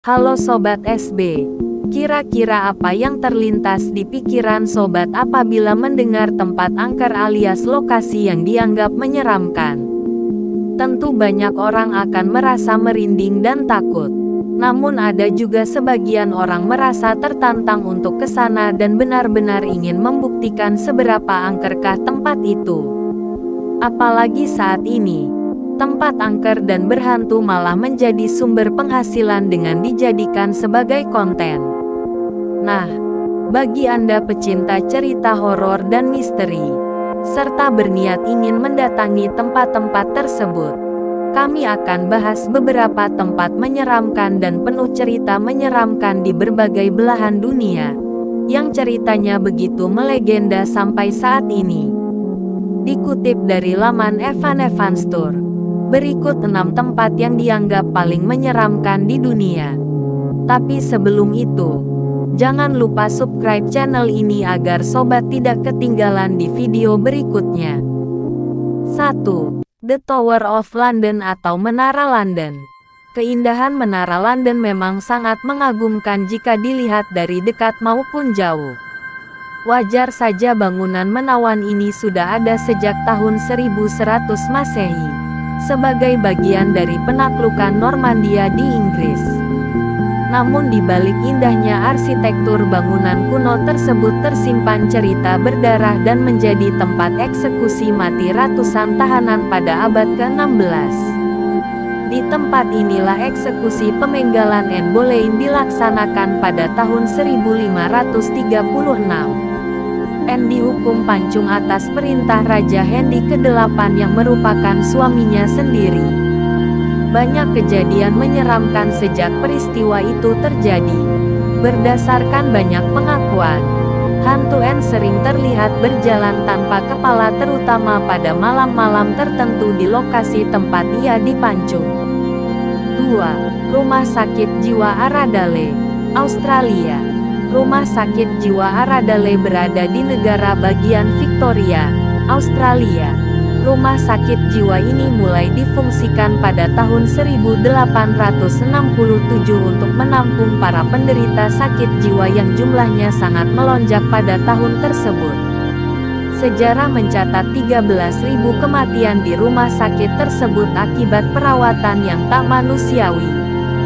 Halo Sobat SB, kira-kira apa yang terlintas di pikiran Sobat apabila mendengar tempat angker alias lokasi yang dianggap menyeramkan? Tentu banyak orang akan merasa merinding dan takut. Namun ada juga sebagian orang merasa tertantang untuk ke sana dan benar-benar ingin membuktikan seberapa angkerkah tempat itu. Apalagi saat ini, tempat angker dan berhantu malah menjadi sumber penghasilan dengan dijadikan sebagai konten. Nah, bagi Anda pecinta cerita horor dan misteri, serta berniat ingin mendatangi tempat-tempat tersebut, kami akan bahas beberapa tempat menyeramkan dan penuh cerita menyeramkan di berbagai belahan dunia, yang ceritanya begitu melegenda sampai saat ini. Dikutip dari laman Evan Evans Tour, berikut 6 tempat yang dianggap paling menyeramkan di dunia. Tapi sebelum itu, jangan lupa subscribe channel ini agar sobat tidak ketinggalan di video berikutnya. 1. The Tower of London atau Menara London. Keindahan Menara London memang sangat mengagumkan jika dilihat dari dekat maupun jauh. Wajar saja bangunan menawan ini sudah ada sejak tahun 1100 Masehi. Sebagai bagian dari penaklukan Normandia di Inggris. Namun di balik indahnya arsitektur bangunan kuno tersebut tersimpan cerita berdarah dan menjadi tempat eksekusi mati ratusan tahanan pada abad ke-16. Di tempat inilah eksekusi pemenggalan Anne Boleyn dilaksanakan pada tahun 1536. Anne dihukum pancung atas perintah Raja Henry ke-8 yang merupakan suaminya sendiri. Banyak kejadian menyeramkan sejak peristiwa itu terjadi. Berdasarkan banyak pengakuan, hantu Anne sering terlihat berjalan tanpa kepala terutama pada malam-malam tertentu di lokasi tempat ia dipancung. 2. Rumah Sakit Jiwa Aradale, Australia. Rumah Sakit Jiwa Aradale berada di negara bagian Victoria, Australia. Rumah sakit jiwa ini mulai difungsikan pada tahun 1867 untuk menampung para penderita sakit jiwa yang jumlahnya sangat melonjak pada tahun tersebut. Sejarah mencatat 13.000 kematian di rumah sakit tersebut akibat perawatan yang tak manusiawi.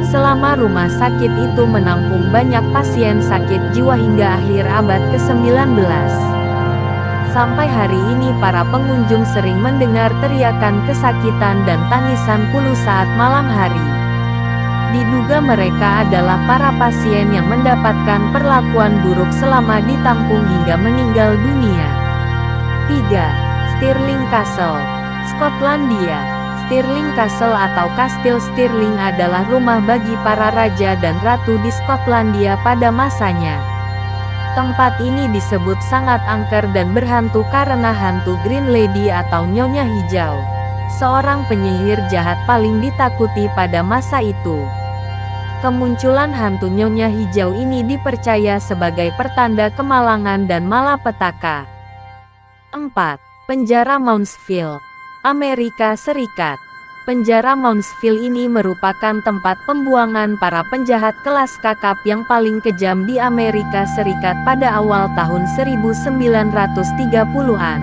Selama rumah sakit itu menampung banyak pasien sakit jiwa hingga akhir abad ke-19. Sampai hari ini para pengunjung sering mendengar teriakan kesakitan dan tangisan puluh saat malam hari. Diduga mereka adalah para pasien yang mendapatkan perlakuan buruk selama ditampung hingga meninggal dunia. 3. Stirling Castle, Skotlandia. Stirling Castle atau Kastil Stirling adalah rumah bagi para raja dan ratu di Skotlandia pada masanya. Tempat ini disebut sangat angker dan berhantu karena hantu Green Lady atau Nyonya Hijau, seorang penyihir jahat paling ditakuti pada masa itu. Kemunculan hantu Nyonya Hijau ini dipercaya sebagai pertanda kemalangan dan malapetaka. 4. Penjara Moundsville, Amerika Serikat. Penjara Moundsville ini merupakan tempat pembuangan para penjahat kelas kakap yang paling kejam di Amerika Serikat pada awal tahun 1930-an.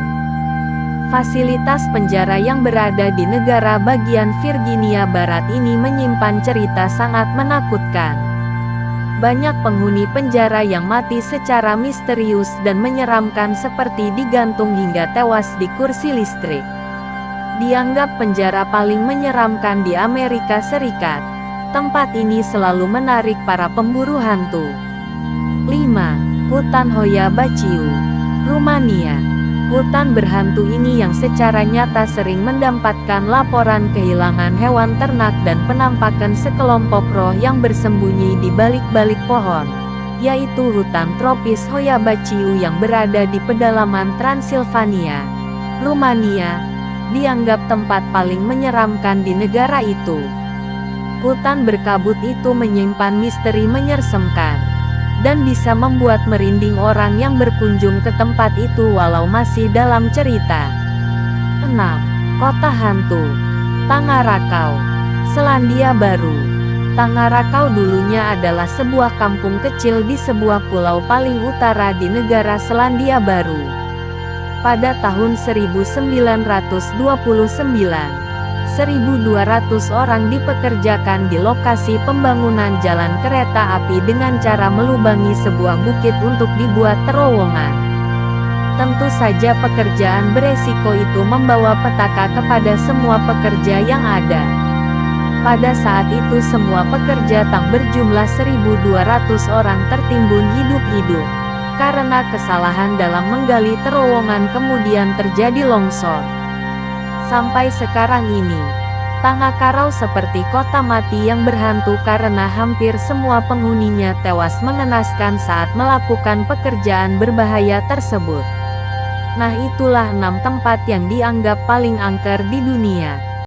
Fasilitas penjara yang berada di negara bagian Virginia Barat ini menyimpan cerita sangat menakutkan. Banyak penghuni penjara yang mati secara misterius dan menyeramkan seperti digantung hingga tewas di kursi listrik. Dianggap penjara paling menyeramkan di Amerika Serikat. Tempat ini selalu menarik para pemburu hantu. 5. Hutan Hoya Baciu, Rumania. Hutan berhantu ini yang secara nyata sering mendapatkan laporan kehilangan hewan ternak dan penampakan sekelompok roh yang bersembunyi di balik-balik pohon, yaitu hutan tropis Hoya Baciu yang berada di pedalaman Transilvania, Rumania. Dianggap tempat paling menyeramkan di negara itu. Hutan berkabut itu menyimpan misteri menyeramkan dan bisa membuat merinding orang yang berkunjung ke tempat itu walau masih dalam cerita. 6. Kota Hantu, Tangarakau, Selandia Baru. Tangarakau dulunya adalah sebuah kampung kecil di sebuah pulau paling utara di negara Selandia Baru. Pada tahun 1929, 1.200 orang dipekerjakan di lokasi pembangunan jalan kereta api dengan cara melubangi sebuah bukit untuk dibuat terowongan. Tentu saja pekerjaan beresiko itu membawa petaka kepada semua pekerja yang ada. Pada saat itu semua pekerja tang berjumlah 1.200 orang tertimbun hidup-hidup. Karena kesalahan dalam menggali terowongan kemudian terjadi longsor. Sampai sekarang ini, Tangakarau seperti kota mati yang berhantu karena hampir semua penghuninya tewas mengenaskan saat melakukan pekerjaan berbahaya tersebut. Nah, itulah 6 tempat yang dianggap paling angker di dunia.